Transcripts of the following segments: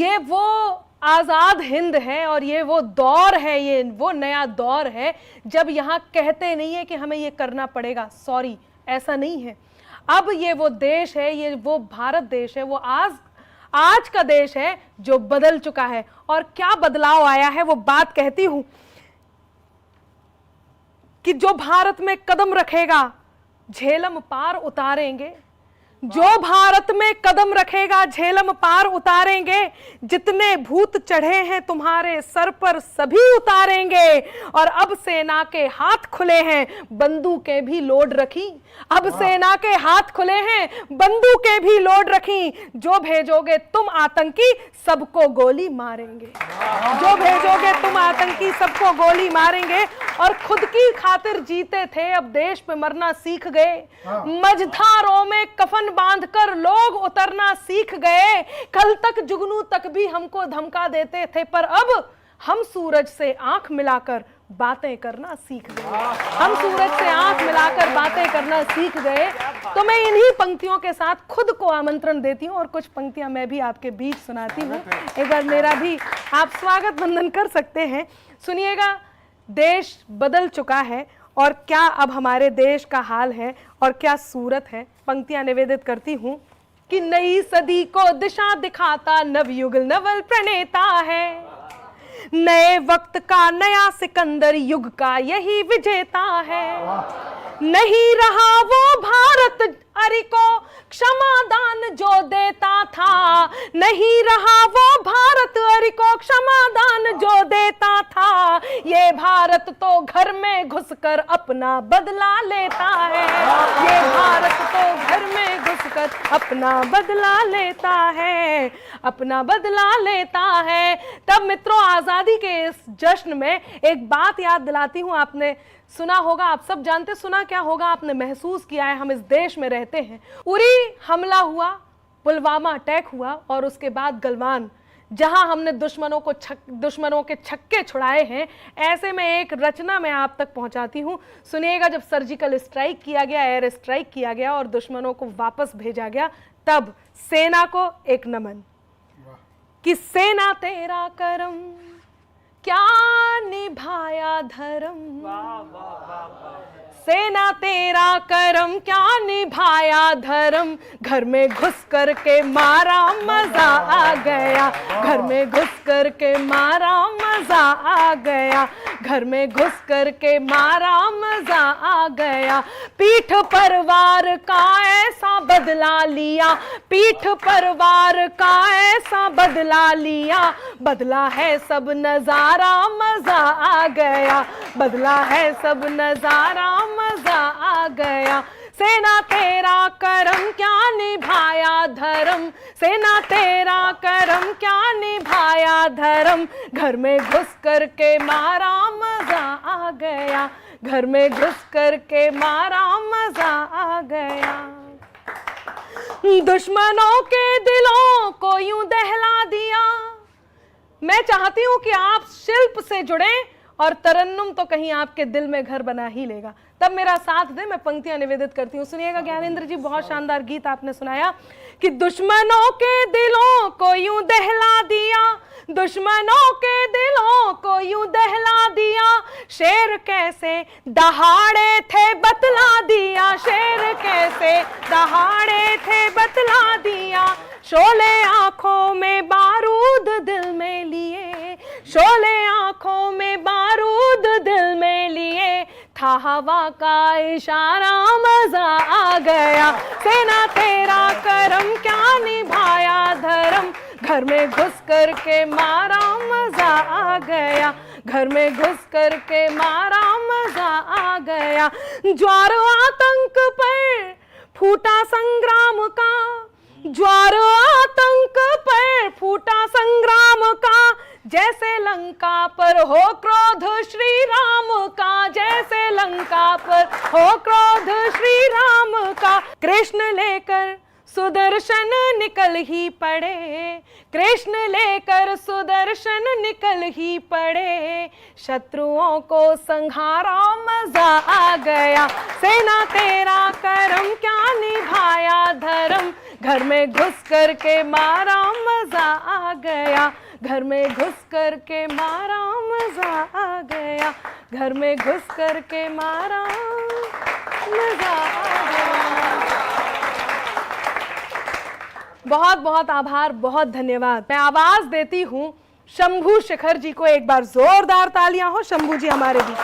ये वो आजाद हिंद है और ये वो दौर है, ये वो नया दौर है जब यहाँ कहते नहीं है कि हमें ये करना पड़ेगा, सॉरी ऐसा नहीं है। अब ये वो देश है, ये वो भारत देश है, वो आज का देश है जो बदल चुका है। और क्या बदलाव आया है वो बात कहती हूं कि जो भारत में कदम रखेगा झेलम पार उतारेंगे, जो भारत में कदम रखेगा झेलम पार उतारेंगे, जितने भूत चढ़े हैं तुम्हारे सर पर सभी उतारेंगे। और अब सेना के हाथ खुले हैं, बंदूकें भी लोड रखी, अब सेना के हाथ खुले हैं, बंदूकें भी लोड रखी। जो भेजोगे तुम आतंकी सबको गोली मारेंगे, जो भेजोगे तुम आतंकी सबको गोली मारेंगे। और खुद की खातिर जीते थे, अब देश पे मरना सीख गए। मझधारों में कफन बांधकर लोग उतरना सीख गए। कल तक जुगनू तक भी हमको धमका देते थे, पर अब हम सूरज से आंख मिलाकर बातें करना सीख गए, हम सूरज से आंख मिलाकर बातें करना सीख गए। तो मैं इन्हीं पंक्तियों के साथ खुद को आमंत्रण देती हूँ और कुछ पंक्तियां मैं भी आपके बीच सुनाती हूँ। एक बार मेरा भी आप स्वागत वंदन कर सकते हैं। सुनिएगा, देश बदल चुका है और क्या अब हमारे देश का हाल है और क्या सूरत है। पंक्तियां निवेदित करती हूं कि नई सदी को दिशा दिखाता नवयुगल नवल प्रणेता है, नए वक्त का नया सिकंदर युग का यही विजेता है। नहीं रहा वो भारत अरि को क्षमादान जो देता था, नहीं रहा वो भारत अरि को क्षमादान जो देता था। ये भारत तो घर में घुसकर अपना बदला लेता है, ये भारत तो घर में घुसकर अपना बदला लेता है, अपना बदला लेता है। तब मित्रों, आजादी के इस जश्न में एक बात याद दिलाती हूं। आपने सुना होगा, आप सब जानते, सुना क्या होगा, आपने महसूस किया है, हम इस देश में रहते हैं। उरी हमला हुआ, पुलवामा अटैक हुआ और उसके बाद गलवान, जहां हमने दुश्मनों के छक्के छुड़ाए हैं। ऐसे में एक रचना मैं आप तक पहुंचाती हूं, सुनिएगा। जब सर्जिकल स्ट्राइक किया गया, एयर स्ट्राइक किया गया और दुश्मनों को वापस भेजा गया, तब सेना को एक नमन कि सेना तेरा करम क्या निभाया धर्म, सेना तेरा करम क्या निभाया धर्म। घर में घुस कर के मारा मजा आ गया, घर में घुस कर के मारा मजा आ गया, घर में घुस कर के मारा मजा आ गया। पीठ पर वार का ऐसा बदला लिया, पीठ पर वार का ऐसा बदला लिया। बदला है सब नजारा मजा आ गया, बदला है सब नजारा मजा आ गया। सेना तेरा करम क्या निभाया धर्म, सेना तेरा करम क्या निभाया धर्म। घर में घुस कर के मारा मजा आ गया, घर में घुस कर के मारा मजा आ गया। दुश्मनों के दिलों को यूं दहला दिया। मैं चाहती हूं कि आप शिल्प से जुड़े और तरन्नुम तो कहीं आपके दिल में घर बना ही लेगा। तब मेरा साथ दे, मैं पंक्तियां निवेदित करती हूँ। सुनिएगा ज्ञानेंद्र जी, बहुत शानदार गीत आपने सुनाया कि दुश्मनों के दिलों को यूं दहला दिया, दुश्मनों के दिलों को यूं दहला दिया। शेर कैसे दहाड़े थे बतला दिया, शेर कैसे दहाड़े थे बतला दिया। शोले आंखों में बारूद दिल में लिए, शोले आंखों में बारूद दिल में लिए। था हवा का इशारा मजा आ गया। सेना तेरा करम क्या निभाया धर्म। घर में घुस कर के मारा मजा आ गया, घर में घुस कर के मारा मजा आ गया। ज्वार आतंक पर फूटा संग्राम का, ज्वार आतंक पर फूटा संग्राम का। जैसे लंका पर हो क्रोध श्री राम का, जैसे लंका पर हो क्रोध श्री राम का। कृष्ण लेकर सुदर्शन निकल ही पड़े, कृष्ण लेकर सुदर्शन निकल ही पड़े। शत्रुओं को संहारा मजा आ गया। सेना तेरा करम क्या निभाया धर्म। घर में घुस कर के मारा मजा आ गया, घर में घुस कर के मारा मजा आ गया, घर में घुस कर के मारा मजा आ गया। बहुत बहुत आभार, बहुत धन्यवाद। मैं आवाज देती हूँ शंभू शेखर जी को, एक बार जोरदार तालियां हो शंभू जी हमारे बीच।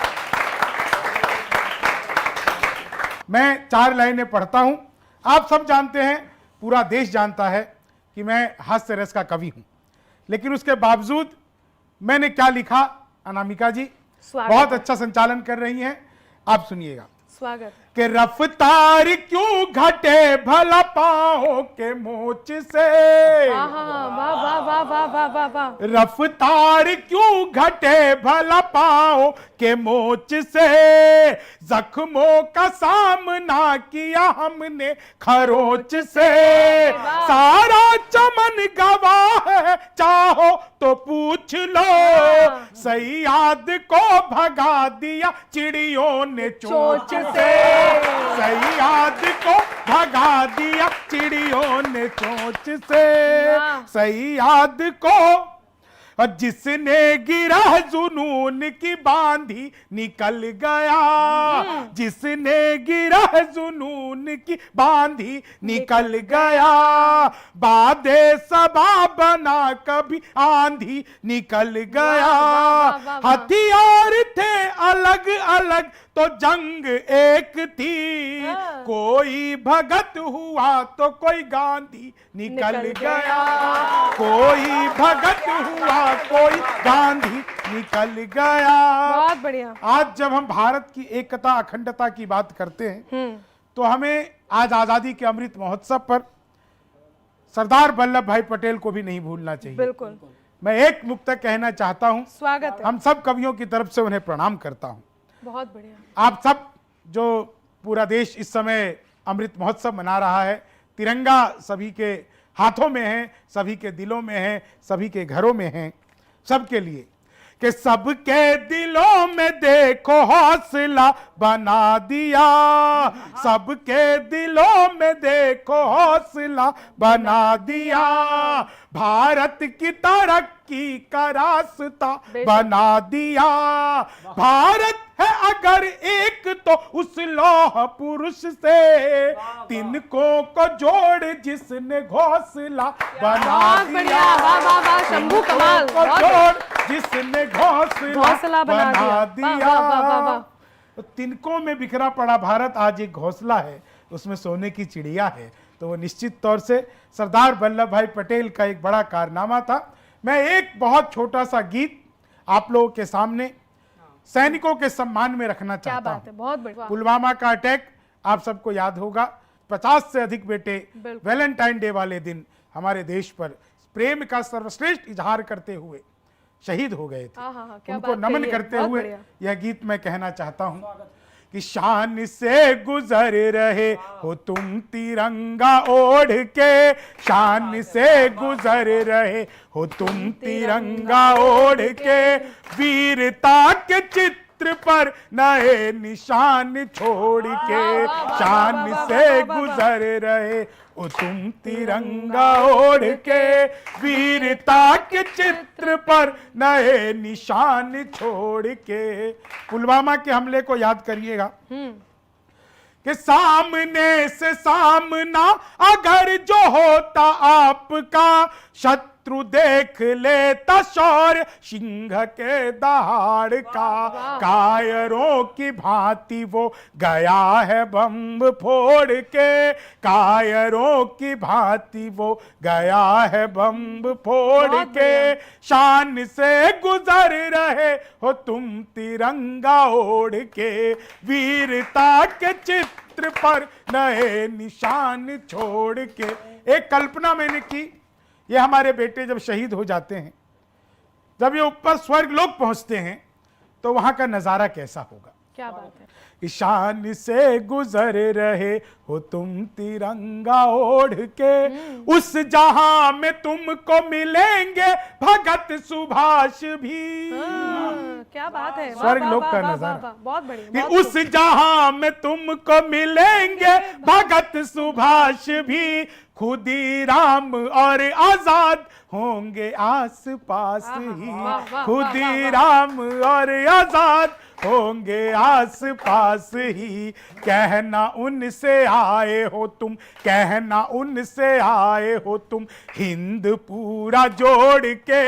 मैं 4 लाइनें पढ़ता हूं। आप सब जानते हैं, पूरा देश जानता है कि मैं हास्य रस का कवि हूं, लेकिन उसके बावजूद मैंने क्या लिखा, अनामिका जी बहुत अच्छा संचालन कर रही हैं, आप सुनिएगा। स्वागत। कि रफ्तार क्यों घटे भला पाओ के मोच से, वाह वाह वाह वाह वाह वाह वाह। रफ्तार क्यों घटे भला पाओ के मोच से, जख्मों का सामना किया हमने खरोच से, सारा चमन गवाह है चाहो तो पूछ लो, सयाद को भगा दिया चिड़ियों ने चोंच से, सयाद को भगा दिया चिड़ियों ने चोंच से, सयाद को, और जिसने गिरा जुनून की बांधी निकल गया, जिसने गिरा जुनून की बांधी निकल गया, बादे सबा बना कभी आंधी निकल गया, हथियार थे अलग अलग तो जंग एक थी, कोई भगत हुआ तो कोई गांधी निकल गया, कोई भगत हुआ कोई गांधी निकल गया। बहुत बढ़िया। आज जब हम भारत की एकता अखंडता की बात करते हैं तो हमें आज आजादी के अमृत महोत्सव पर सरदार वल्लभ भाई पटेल को भी नहीं भूलना चाहिए। बिल्कुल। मैं एक मुक्तक कहना चाहता हूं, स्वागत है। हम सब कवियों की तरफ से उन्हें प्रणाम करता हूं। बहुत बढ़िया। आप सब, जो पूरा देश इस समय अमृत महोत्सव मना रहा है, तिरंगा सभी के हाथों में है, सभी के दिलों में है, सभी के घरों में है, सबके लिए, कि सबके दिलों में देखो हौसला बना दिया, सबके दिलों में देखो हौसला बना दिया, भारत की तरक्की का रास्ता बना दिया, भारत है अगर एक तो उस लौह पुरुष से, तिनको को जोड़ जिसने घोंसला बना दिया, शंभू कमाल, को जोड़ जिसने घोंसला बना दिया। तो तिनकों में बिखरा पड़ा भारत आज एक घोंसला है, उसमें सोने की चिड़िया है। तो वो निश्चित तौर से सरदार वल्लभ भाई पटेल का एक बड़ा कारनामा था। मैं एक बहुत छोटा सा गीत आप लोगों के सामने सैनिकों के सम्मान में रखना चाहता हूं। बहुत बढ़िया। पुलवामा का अटैक आप सबको याद होगा, 50 से अधिक बेटे वैलेंटाइन डे वाले दिन हमारे देश पर प्रेम का सर्वश्रेष्ठ इजहार करते हुए शहीद हो गए थे। उनको नमन करते हुए यह गीत मैं कहना चाहता हूं कि शान से गुजर रहे हो तुम तिरंगा ओढ़ के, शान से गुजर रहे हो तुम तिरंगा ओढ़ के, वीरता के चित्र पर नए निशान छोड़ के, शान से गुजर रहे हो तुम तिरंगा ओढ़ के, वीरता के चित्र पर नए निशान छोड़ के। पुलवामा के हमले को याद करिएगा कि सामने से सामना अगर जो होता आपका, शत्रु देख लेता शौर्य सिंह के दहाड़ का, कायरों की भांति वो गया है बम फोड़ के, कायरों की भांति वो गया है बम फोड़ के, शान से गुजर रहे हो तुम तिरंगा ओढ़ के, वीरता के चित्र पर नए निशान छोड़ के। एक कल्पना मैंने की, ये हमारे बेटे जब शहीद हो जाते हैं, जब ये ऊपर स्वर्ग लोक पहुंचते हैं, तो वहां का नजारा कैसा होगा। क्या बात है। शान से गुजर रहे हो तुम तिरंगा ओढ़ के, उस जहां में तुमको मिलेंगे भगत भगत सुभाष भी। क्या बात है, वाह, स्वर्ग वाह, लोक वाह, का वाह, नजारा। वाह, वाह, बहुत बढ़िया, कि बहुत उस जहां में तुमको मिलेंगे भगत सुभाष भी, खुदीराम और आजाद होंगे आस पास ही, वाह, खुदीराम और आजाद होंगे आस पास ही। कहना उनसे आए हो तुम, कहना उनसे आए हो तुम, हिंद पूरा जोड़ के,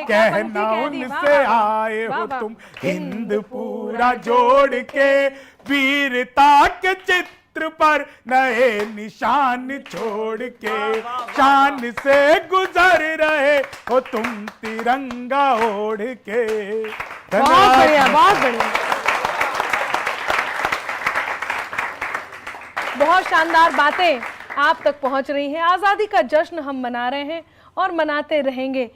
क्या कहना पंक्ति कह दी, वाह, उनसे वाह, वाह, आए वाह, हो वाह। तुम, हिंद पूरा जोड़ के, वीरता के चित्र पर नए निशान छोड़ के, शान से गुजर रहे हो तुम तिरंगा ओढ़ के। बहुत बढ़िया, बहुत बढ़िया, बहुत शानदार बातें आप तक पहुंच रही हैं। आजादी का जश्न हम मना रहे हैं और मनाते रहेंगे।